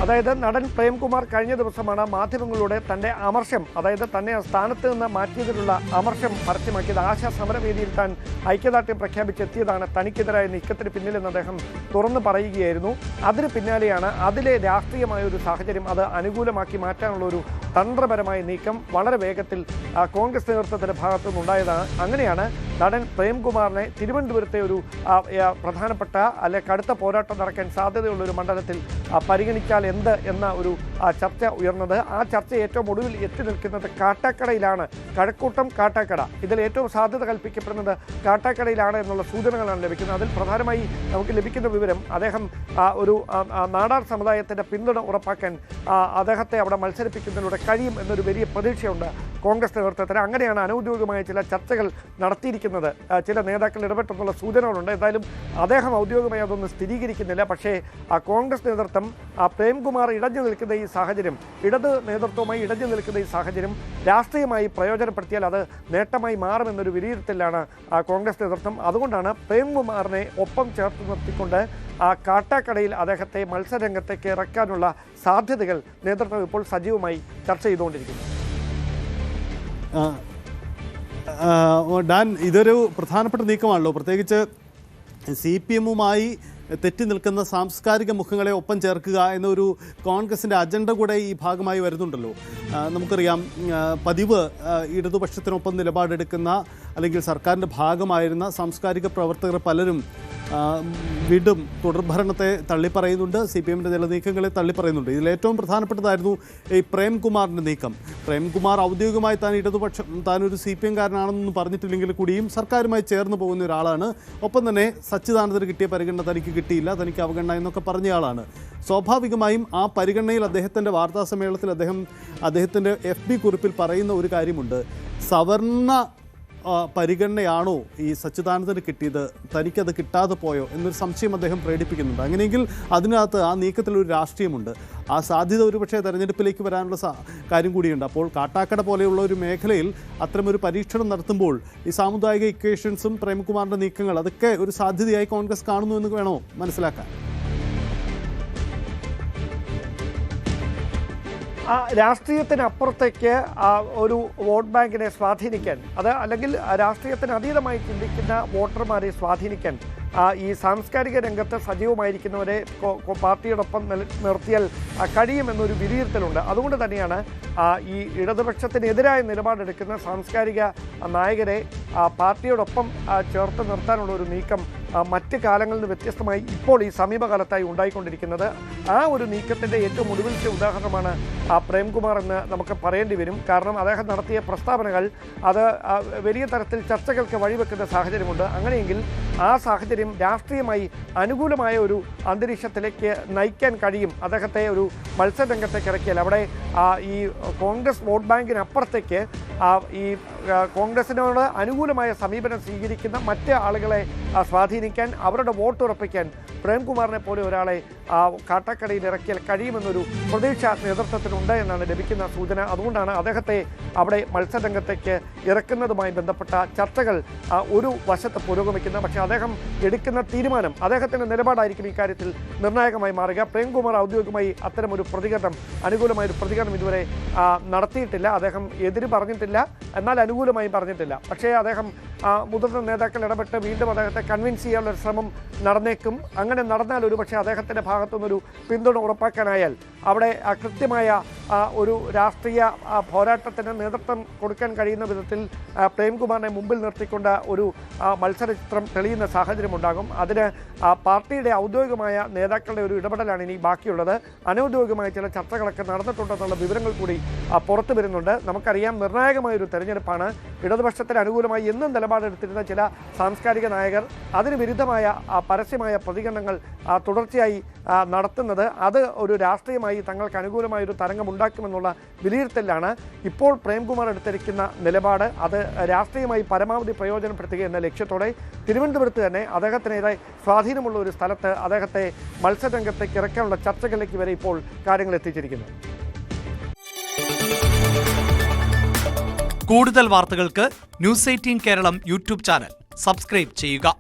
അതായത് നടൻ പ്രേംകുമാർ കഴിഞ്ഞ ദിവസമാണ് മാധ്യമങ്ങളിലൂടെ തൻ്റെ അമർഷം, അതായത് തന്നെ സ്ഥാനത്ത് നിന്ന് മാറ്റിയതിലുള്ള അമർഷം പരസ്യമാക്കിയത്. ആശാ സമരവേദിയിൽ താൻ ഐക്യദാർഢ്യം പ്രഖ്യാപിച്ചെത്തിയതാണ് തനിക്കെതിരായ നീക്കത്തിന് പിന്നിലെന്ന് അദ്ദേഹം തുറന്നു പറയുകയായിരുന്നു. അതിന് പിന്നാലെയാണ് അതിലെ രാഷ്ട്രീയമായ ഒരു സാഹചര്യം അത് അനുകൂലമാക്കി മാറ്റാനുള്ള ഒരു തന്ത്രപരമായ നീക്കം വളരെ വേഗത്തിൽ കോൺഗ്രസ് നേതൃത്വത്തിൻ്റെ ഭാഗത്തു നിന്നുണ്ടായതാണ്. അങ്ങനെയാണ് നടൻ പ്രേംകുമാറിനെ തിരുവനന്തപുരത്തെ ഒരു പ്രധാനപ്പെട്ട അല്ലെ കടുത്ത പോരാട്ടം നടക്കാൻ സാധ്യതയുള്ള ഒരു മണ്ഡലത്തിൽ പരിഗണിച്ചാൽ എന്ത് എന്ന ഒരു ചർച്ച ഉയർന്നത്. ആ ചർച്ച ഏറ്റവും ഒടുവിൽ എത്തി നിൽക്കുന്നത് കാട്ടാക്കടയിലാണ്. കഴക്കൂട്ടം കാട്ടാക്കട, ഇതിൽ ഏറ്റവും സാധ്യത കൽപ്പിക്കപ്പെടുന്നത് കാട്ടാക്കടയിലാണ് എന്നുള്ള സൂചനകളാണ് ലഭിക്കുന്നത്. അതിൽ പ്രധാനമായി നമുക്ക് ലഭിക്കുന്ന വിവരം അദ്ദേഹം ഒരു നാടാർ സമുദായത്തിൻ്റെ പിന്തുണ ഉറപ്പാക്കാൻ അദ്ദേഹത്തെ അവിടെ മത്സരിപ്പിക്കുന്നതിലൂടെ കഴിയും എന്നൊരു വലിയ പ്രതീക്ഷയുണ്ട് കോൺഗ്രസ് നേതൃത്വത്തിന്. അങ്ങനെയാണ് അനൗദ്യോഗികമായ ചില ചർച്ചകൾ നടത്തിയിരിക്കുന്നത്. ചില നേതാക്കൾ ഇടപെട്ടെന്നുള്ള സൂചനകളുണ്ട്. എന്തായാലും അദ്ദേഹം ഔദ്യോഗികമായി അതൊന്നും സ്ഥിരീകരിക്കുന്നില്ല. പക്ഷേ കോൺഗ്രസ് നേതൃത്വം പ്രേംകുമാർ ഇടഞ്ഞു നിൽക്കുന്ന ഈ സാഹചര്യം, ഇടത് നേതൃത്വവുമായി ഇടഞ്ഞു നിൽക്കുന്ന ഈ സാഹചര്യം രാഷ്ട്രീയമായി പ്രയോജനപ്പെടുത്തിയാൽ അത് നേട്ടമായി മാറുമെന്നൊരു വിലയിരുത്തലാണ് കോൺഗ്രസ് നേതൃത്വം. അതുകൊണ്ടാണ് പ്രേംകുമാറിനെ ഒപ്പം ചേർത്ത് നിർത്തിക്കൊണ്ട് കാട്ടാക്കടയിൽ അദ്ദേഹത്തെ മത്സരരംഗത്തേക്ക് ഇറക്കാനുള്ള സാധ്യതകൾ നേതൃത്വം ഇപ്പോൾ സജീവമായി ചർച്ച ചെയ്തുകൊണ്ടിരിക്കുന്നു. ഡാൻ, ഇതൊരു പ്രധാനപ്പെട്ട നീക്കമാണല്ലോ. പ്രത്യേകിച്ച് CPM-മായി തെറ്റി നിൽക്കുന്ന സാംസ്കാരിക മുഖങ്ങളെ ഒപ്പം ചേർക്കുക എന്നൊരു കോൺഗ്രസിൻ്റെ അജണ്ട കൂടെ ഈ ഭാഗമായി വരുന്നുണ്ടല്ലോ. നമുക്കറിയാം, പതിവ് ഇടതുപക്ഷത്തിനൊപ്പം നിലപാടെടുക്കുന്ന അല്ലെങ്കിൽ സർക്കാരിൻ്റെ ഭാഗമായിരുന്ന സാംസ്കാരിക പ്രവർത്തകർ പലരും വീണ്ടും തുടർഭരണത്തെ തള്ളിപ്പറയുന്നുണ്ട്, CPM-ൻ്റെ ചില നീക്കങ്ങളെ തള്ളിപ്പറയുന്നുണ്ട്. ഇതിലേറ്റവും പ്രധാനപ്പെട്ടതായിരുന്നു ഈ പ്രേംകുമാറിൻ്റെ നീക്കം. പ്രേംകുമാർ ഔദ്യോഗികമായി താനൊരു CPM-കാരനാണെന്നൊന്നും പറഞ്ഞിട്ടില്ലെങ്കിൽ കൂടിയും സർക്കാരുമായി ചേർന്ന് പോകുന്ന ഒരാളാണ്. ഒപ്പം തന്നെ സച്ചിദാനന്ദന് കിട്ടിയ പരിഗണന തനിക്ക് കിട്ടിയില്ല, തനിക്ക് അവഗണന എന്നൊക്കെ പറഞ്ഞയാളാണ്. സ്വാഭാവികമായും ആ പരിഗണനയിൽ അദ്ദേഹത്തിൻ്റെ വാർത്താസമ്മേളനത്തിൽ അദ്ദേഹത്തിൻ്റെ FB കുറിപ്പിൽ പറയുന്ന ഒരു കാര്യമുണ്ട്. സവർണ പരിഗണനയാണോ ഈ സച്ചിദാനന്ദന് കിട്ടിയത്, തനിക്കത് കിട്ടാതെ പോയോ എന്നൊരു സംശയം അദ്ദേഹം പ്രകടിപ്പിക്കുന്നുണ്ട്. അങ്ങനെയെങ്കിൽ അതിനകത്ത് ആ നീക്കത്തിലൊരു രാഷ്ട്രീയമുണ്ട്. ആ സാധ്യത ഒരുപക്ഷെ തെരഞ്ഞെടുപ്പിലേക്ക് വരാനുള്ള കാര്യം കൂടിയുണ്ട്. അപ്പോൾ കാട്ടാക്കട പോലെയുള്ള ഒരു മേഖലയിൽ അത്തരമൊരു പരീക്ഷണം നടത്തുമ്പോൾ ഈ സാമുദായിക ഇക്വേഷൻസും പ്രേംകുമാറിൻ്റെ നീക്കങ്ങൾ അതൊക്കെ ഒരു സാധ്യതയായി കോൺഗ്രസ് കാണുന്നു എന്ന് വേണോ മനസ്സിലാക്കാൻ? രാഷ്ട്രീയത്തിനപ്പുറത്തേക്ക് ഒരു വോട്ട് ബാങ്കിനെ സ്വാധീനിക്കാൻ, അത് അല്ലെങ്കിൽ രാഷ്ട്രീയത്തിന് അതീതമായി ചിന്തിക്കുന്ന വോട്ടർമാരെ സ്വാധീനിക്കാൻ ഈ സാംസ്കാരിക രംഗത്ത് സജീവമായിരിക്കുന്നവരെ പാർട്ടിയോടൊപ്പം നിർത്തിയാൽ കഴിയുമെന്നൊരു വിലയിരുത്തലുണ്ട്. അതുകൊണ്ട് തന്നെയാണ് ഈ ഇടതുപക്ഷത്തിനെതിരായ നിലപാടെടുക്കുന്ന സാംസ്കാരിക നായകരെ പാർട്ടിയോടൊപ്പം ചേർത്ത് നിർത്താനുള്ള ഒരു നീക്കം മറ്റ് കാലങ്ങളിൽ നിന്ന് വ്യത്യസ്തമായി ഇപ്പോൾ ഈ സമീപകാലത്തായി ഉണ്ടായിക്കൊണ്ടിരിക്കുന്നത്. ആ ഒരു നീക്കത്തിൻ്റെ ഏറ്റവും ഒടുവിലത്തെ ഉദാഹരണമാണ് പ്രേംകുമാർ എന്ന് നമുക്ക് പറയേണ്ടി വരും. കാരണം അദ്ദേഹം നടത്തിയ പ്രസ്താവനകൾ അത് വലിയ തരത്തിൽ ചർച്ചകൾക്ക് വഴിവെക്കുന്ന സാഹചര്യമുണ്ട്. അങ്ങനെയെങ്കിൽ ആ സാഹചര്യം രാഷ്ട്രീയമായി അനുകൂലമായ ഒരു അന്തരീക്ഷത്തിലേക്ക് നയിക്കാൻ കഴിയും. അദ്ദേഹത്തെ ഒരു മത്സരരംഗത്തേക്ക് ഇറക്കിയാൽ അവിടെ ഈ കോൺഗ്രസ് വോട്ട് ബാങ്കിനപ്പുറത്തേക്ക് ഈ കോൺഗ്രസിനോട് അനുകൂലമായ സമീപനം സ്വീകരിക്കുന്ന മറ്റ് ആളുകളെ സ്വാധീനിക്കാൻ, അവരുടെ വോട്ട് ഉറപ്പിക്കാൻ പ്രേംകുമാറിനെ പോലെ ഒരാളെ കാട്ടാക്കടയിൽ ഇറക്കിയാൽ കഴിയുമെന്നൊരു പ്രതീക്ഷ നേതൃത്വത്തിനുണ്ട് എന്നാണ് ലഭിക്കുന്ന സൂചന. അതുകൊണ്ടാണ് അദ്ദേഹത്തെ അവിടെ മത്സരരംഗത്തേക്ക് ഇറക്കുന്നതുമായി ബന്ധപ്പെട്ട ചർച്ചകൾ ഒരു വശത്ത് പുരോഗമിക്കുന്നത്. പക്ഷേ അദ്ദേഹം എടുക്കുന്ന തീരുമാനം, അദ്ദേഹത്തിൻ്റെ നിലപാടായിരിക്കും ഇക്കാര്യത്തിൽ നിർണായകമായി മാറുക. പ്രേംകുമാർ ഔദ്യോഗികമായി അത്തരമൊരു പ്രതികരണം, അനുകൂലമായൊരു പ്രതികരണം ഇതുവരെ നടത്തിയിട്ടില്ല. അദ്ദേഹം എതിര് പറഞ്ഞിട്ടില്ല, എന്നാൽ അനുകൂലമായി പറഞ്ഞിട്ടില്ല. പക്ഷേ അദ്ദേഹം മുതിർന്ന നേതാക്കൾ ഇടപെട്ട് വീണ്ടും അദ്ദേഹത്തെ കൺവിൻസ് ചെയ്യാനുള്ള ശ്രമം നടന്നേക്കും. അങ്ങനെ നടന്നാൽ ഒരുപക്ഷെ അദ്ദേഹത്തിൻ്റെ ഭാഗത്തുനിന്നൊരു പിന്തുണ ഉറപ്പാക്കാനായാൽ അവിടെ കൃത്യമായ ഒരു രാഷ്ട്രീയ പോരാട്ടത്തിന് നേതൃത്വം കൊടുക്കാൻ കഴിയുന്ന വിധത്തിൽ പ്രേംകുമാറിനെ മുമ്പിൽ നിർത്തിക്കൊണ്ട് ഒരു മത്സരചിത്രം തെളിയുന്ന സാഹചര്യമുണ്ടാകും. അതിന് പാർട്ടിയുടെ ഔദ്യോഗികമായ നേതാക്കളുടെ ഒരു ഇടപെടലാണ് ഇനി ബാക്കിയുള്ളത്. അനൗദ്യോഗികമായ ചില ചർച്ചകളൊക്കെ നടന്നിട്ടുണ്ടെന്നുള്ള വിവരങ്ങൾ കൂടി പുറത്തു വരുന്നുണ്ട്. നമുക്കറിയാം, നിർണായകമായൊരു തെരഞ്ഞെടുപ്പാണ്. ഇടതുപക്ഷത്തിന് അനുകൂലമായി എന്നും നിലപാടെടുത്തിരുന്ന ചില സാംസ്കാരിക നായകർ അതിന് വിരുദ്ധമായ പരസ്യമായ പ്രതികരണങ്ങൾ തുടർച്ചയായി നടത്തുന്നത് അത് ഒരു രാഷ്ട്രീയമായി തങ്ങൾക്ക് അനുകൂലമായൊരു തരംഗം ഉണ്ടാക്കുമെന്നുള്ള വിലയിരുത്തലാണ് ഇപ്പോൾ പ്രേംകുമാർ എടുത്തിരിക്കുന്ന നിലപാട്. അത് രാഷ്ട്രീയമായി പരമാവധി പ്രയോജനപ്പെടുത്തുക എന്ന ലക്ഷ്യത്തോടെ തിരുവനന്തപുരത്ത് തന്നെ അദ്ദേഹത്തിനെതിരെ സ്വാധീനമുള്ള ഒരു സ്ഥലത്ത് അദ്ദേഹത്തെ മത്സരരംഗത്തേക്ക് ഇറക്കാനുള്ള ചർച്ചകളിലേക്ക് വരെ ഇപ്പോൾ കാര്യങ്ങൾ എത്തിച്ചിരിക്കുന്നു. കൂടുതൽ വാർത്തകൾക്ക് news 18 Keralam YouTube channel subscribe ചെയ്യുക.